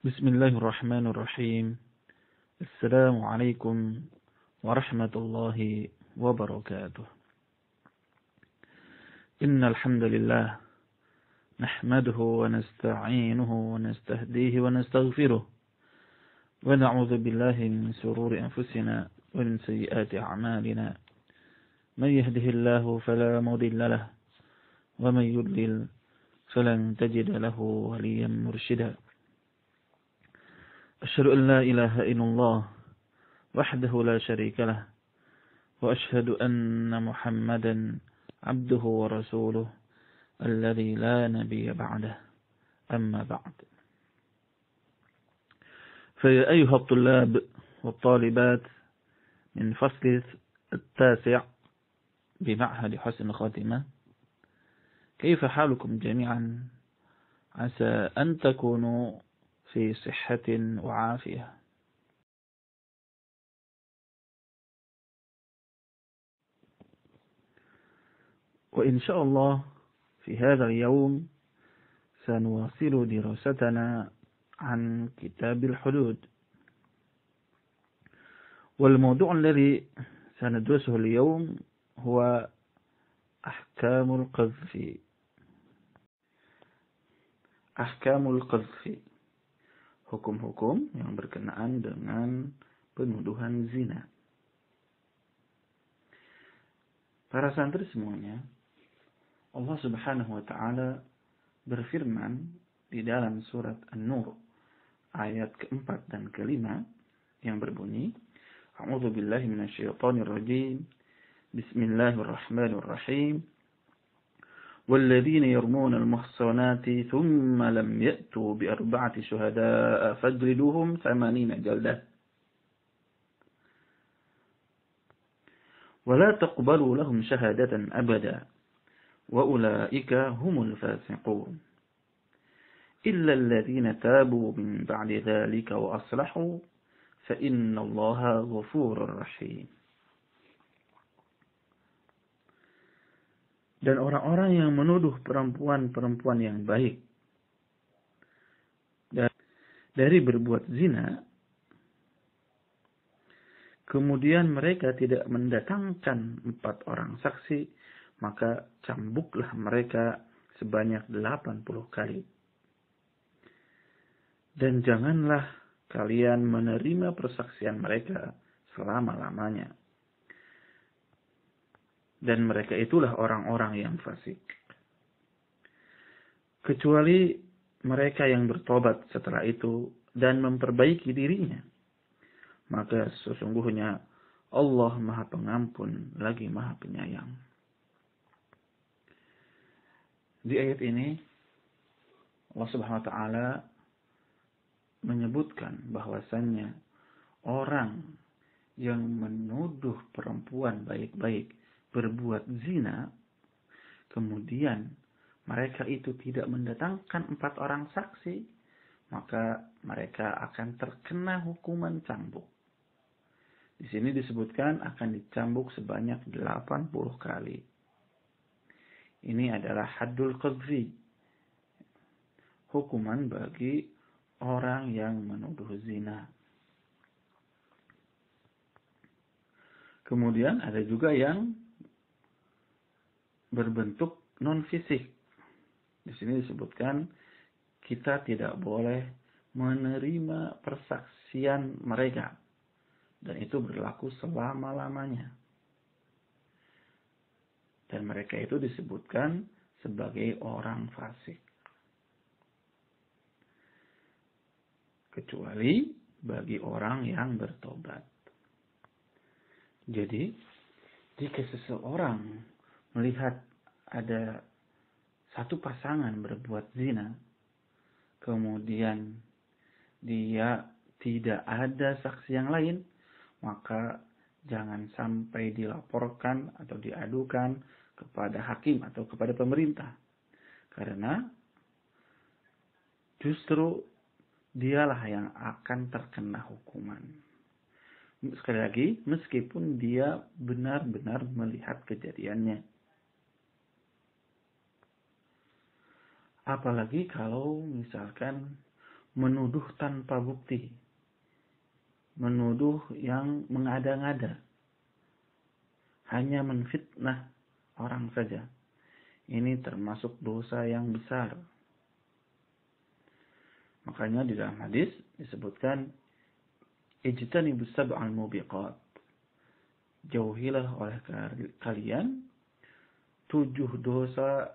بسم الله الرحمن الرحيم. السلام عليكم ورحمة الله وبركاته. إن الحمد لله نحمده ونستعينه ونستهديه ونستغفره ونعوذ بالله من شرور أنفسنا ومن سيئات أعمالنا. من يهده الله فلا مضل له ومن يضلل فلن تجد له وليا مرشدا. أشهد أن لا إله إلا الله وحده لا شريك له وأشهد أن محمدا عبده ورسوله الذي لا نبي بعده. أما بعد، فيا أيها الطلاب والطالبات من فصل التاسع بمعهد حسن خاتمة، كيف حالكم جميعا؟ عسى أن تكونوا في صحة وعافية. وإن شاء الله في هذا اليوم سنواصل دراستنا عن كتاب الحدود، والموضوع الذي سندرسه اليوم هو أحكام القذف. أحكام القذف، hukum-hukum yang berkenaan dengan penuduhan zina. Para santri semuanya, Allah Subhanahu wa taala berfirman di dalam surat An-Nur ayat keempat dan kelima yang berbunyi, A'udzu billahi minasyaitonir rajim. Bismillahirrahmanirrahim. والذين يرمون المحصنات ثم لم يأتوا بأربعة شهداء فاجلدوهم 80 جلدة ولا تقبلوا لهم شهادة أبدا وأولئك هم الفاسقون إلا الذين تابوا من بعد ذلك وأصلحوا فإن الله غفور رحيم. Dan orang-orang yang menuduh perempuan-perempuan yang baik dari berbuat zina, kemudian mereka tidak mendatangkan 4 orang saksi, maka cambuklah mereka sebanyak 80 kali. Dan janganlah kalian menerima persaksian mereka selama-lamanya. Dan mereka itulah orang-orang yang fasik. Kecuali mereka yang bertobat setelah itu dan memperbaiki dirinya, maka sesungguhnya Allah Maha Pengampun lagi Maha Penyayang. Di ayat ini Allah Subhanahu wa taala menyebutkan bahwasannya orang yang menuduh perempuan baik-baik berbuat zina, kemudian mereka itu tidak mendatangkan 4 orang saksi, maka mereka akan terkena hukuman cambuk. Di sini disebutkan akan dicambuk sebanyak 80 kali. Ini adalah haddul qadfi, hukuman bagi orang yang menuduh zina. Kemudian ada juga yang berbentuk non-fisik. Di sini disebutkan kita tidak boleh menerima persaksian mereka, dan itu berlaku selama-lamanya. Dan mereka itu disebutkan sebagai orang fasik, kecuali bagi orang yang bertobat. Jadi, jika seseorang melihat ada satu pasangan berbuat zina, kemudian dia tidak ada saksi yang lain, maka jangan sampai dilaporkan atau diadukan kepada hakim atau kepada pemerintah. Karena justru dialah yang akan terkena hukuman. Sekali lagi, meskipun dia benar-benar melihat kejadiannya. Apalagi kalau misalkan menuduh tanpa bukti, menuduh yang mengada-ngada, hanya menfitnah orang saja. Ini termasuk dosa yang besar. Makanya di dalam hadis disebutkan, ijtanibus sab'al mubiqat. Jauhilah oleh kalian 7 dosa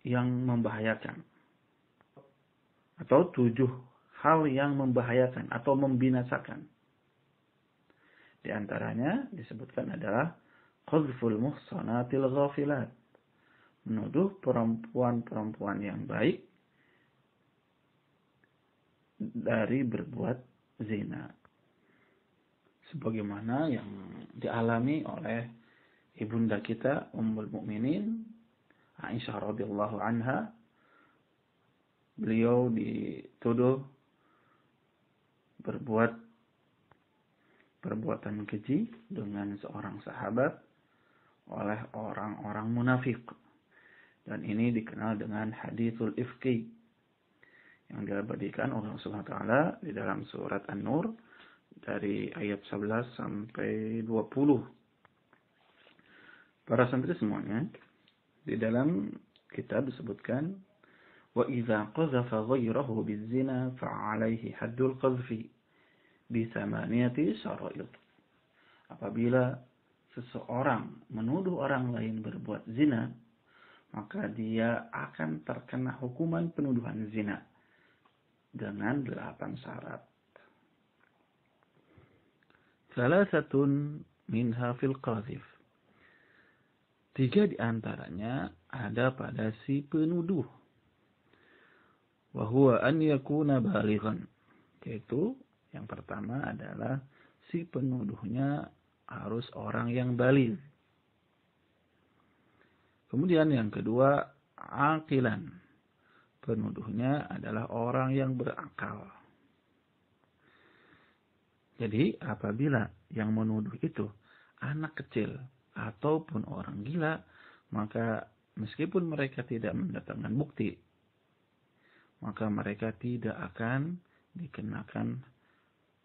yang membahayakan. Atau 7 hal yang membahayakan atau membinasakan. Di antaranya disebutkan adalah qadhful muhsanatil ghafilat. Menuduh perempuan-perempuan yang baik dari berbuat zina. Sebagaimana yang dialami oleh ibunda kita Ummul Mukminin Aisyah radhiyallahu anha. Beliau dituduh berbuat perbuatan keji dengan seorang sahabat oleh orang-orang munafik. Dan ini dikenal dengan haditsul ifki yang diabadikan oleh Allah Subhanahu wa taala di dalam surat An-Nur dari ayat 11 sampai 20. Para santri semuanya, di dalam kitab disebutkan, wa idza qadhafa ghayrahu bizina fa'alaihi haddul qadhfi bi thamaniyati syara'id. Apabila seseorang menuduh orang lain berbuat zina, maka dia akan terkena hukuman penuduhan zina dengan 8 syarat. Salasatun minha fil qadhif. 3 di antaranya ada pada si penuduh. Wa huwa an yakuna balighan. Yaitu yang pertama adalah si penuduhnya harus orang yang baligh. Kemudian yang kedua, aqilan. Penuduhnya adalah orang yang berakal. Jadi apabila yang menuduh itu anak kecil ataupun orang gila, maka meskipun mereka tidak mendatangkan bukti, maka mereka tidak akan dikenakan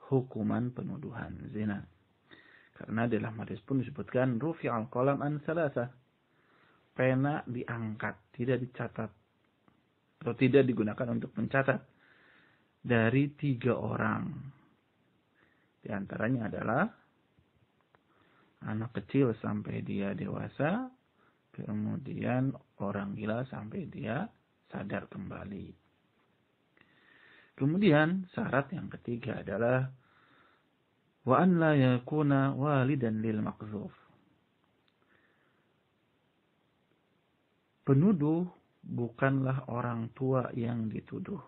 hukuman penuduhan zina. Karena dalam hadis pun disebutkan rufi'al qalam an salasah. Pena diangkat, tidak dicatat atau tidak digunakan untuk mencatat dari 3 orang. Di antaranya adalah anak kecil sampai dia dewasa, kemudian orang gila sampai dia sadar kembali. Kemudian syarat yang ketiga adalah wa an la yakuna walidan lil maqdzuf. Penuduh bukanlah orang tua yang dituduh.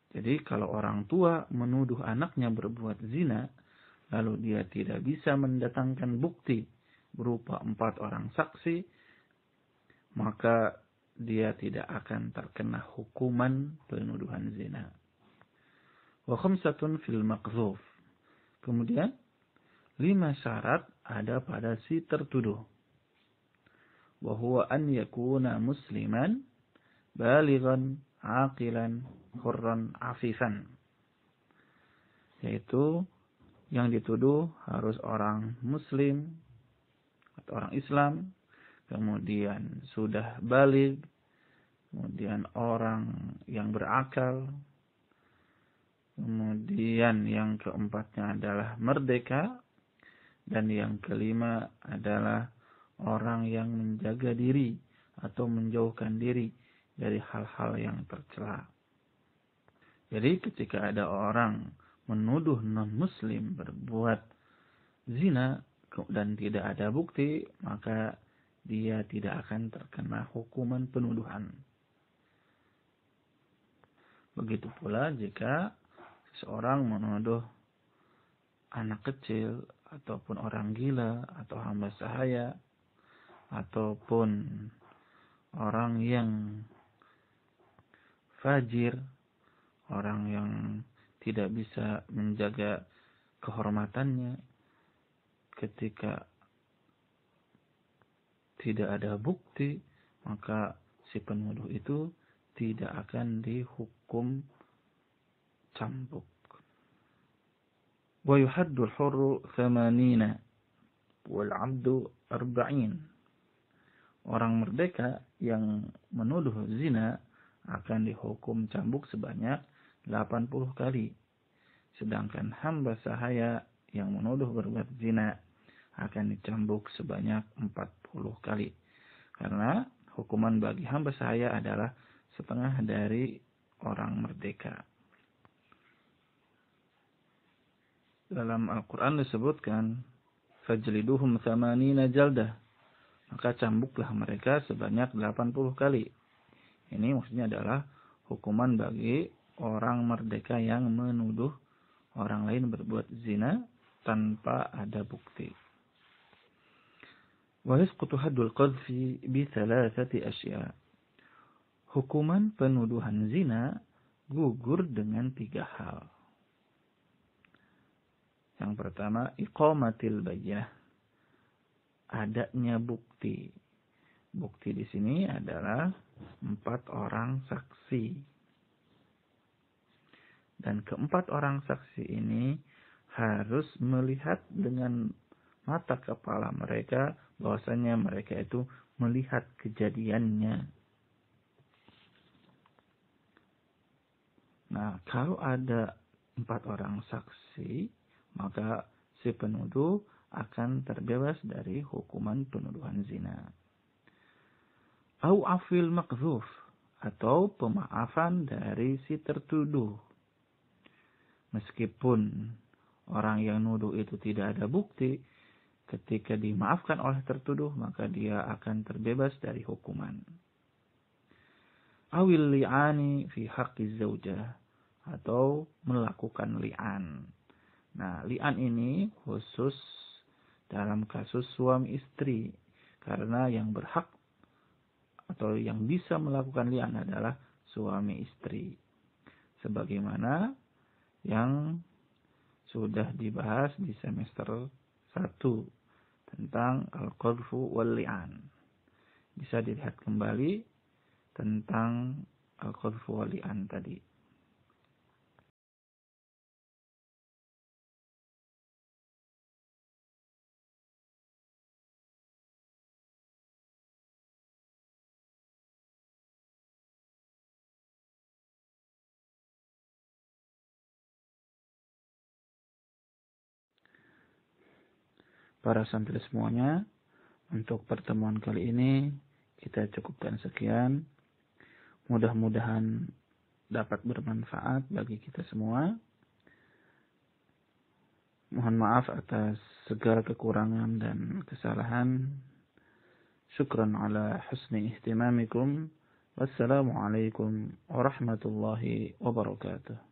Jadi kalau orang tua menuduh anaknya berbuat zina, lalu dia tidak bisa mendatangkan bukti berupa 4 orang saksi, maka dia tidak akan terkena hukuman penuduhan zina. Wa khamsatun fil maqdzuf. Kemudian 5 syarat ada pada si tertuduh. Wa huwa an yakuna musliman balighan aqilan hurran afifan. Yaitu yang dituduh harus orang muslim atau orang Islam, kemudian sudah baligh, kemudian orang yang berakal, kemudian yang keempatnya adalah merdeka, dan yang kelima adalah orang yang menjaga diri atau menjauhkan diri dari hal-hal yang tercela. Jadi ketika ada orang menuduh non-muslim berbuat zina dan tidak ada bukti, maka dia tidak akan terkena hukuman penuduhan. Begitu pula jika seseorang menuduh anak kecil ataupun orang gila atau hamba sahaya ataupun orang yang fajir, orang yang tidak bisa menjaga kehormatannya, ketika tidak ada bukti, maka si penuduh itu tidak akan dihukum cambuk. Wa yuhaddul hurru 80 wal 'abdu 40. Orang merdeka yang menuduh zina akan dihukum cambuk sebanyak 80 kali. Sedangkan hamba sahaya yang menuduh berbuat zina akan dicambuk sebanyak 40 kali. Karena hukuman bagi hamba sahaya adalah setengah dari orang merdeka. Dalam Al-Quran disebutkan, fajliduhum 80 jaldah. Maka cambuklah mereka sebanyak 80 kali. Ini maksudnya adalah hukuman bagi orang merdeka yang menuduh orang lain berbuat zina tanpa ada bukti. Wa yasqutu haddul qadhfi bi 3 asya'. Hukuman penuduhan zina gugur dengan 3 hal. Yang pertama, iqamatil bayyinah. Adanya bukti. Bukti di sini adalah 4 orang saksi. Dan keempat orang saksi ini harus melihat dengan mata kepala mereka bahwasanya mereka itu melihat kejadiannya. Nah, kalau ada 4 orang saksi, maka si penuduh akan terbebas dari hukuman penuduhan zina. Au afil maqdzuf, atau pemaafan dari si tertuduh. Meskipun orang yang nuduh itu tidak ada bukti, ketika dimaafkan oleh tertuduh, maka dia akan terbebas dari hukuman. Awil li'ani fi haqqi zaujah, atau melakukan li'an. Nah, li'an ini khusus dalam kasus suami istri, karena yang berhak atau yang bisa melakukan li'an adalah suami istri. Sebagaimana yang sudah dibahas di semester 1 tentang al-qadhfu wal li'an. Bisa dilihat kembali tentang al-qadhfu wal li'an tadi. Para santri semuanya, untuk pertemuan kali ini kita cukupkan sekian. Mudah-mudahan dapat bermanfaat bagi kita semua. Mohon maaf atas segala kekurangan dan kesalahan. Syukran ala husni ihtimamikum. Wassalamualaikum warahmatullahi wabarakatuh.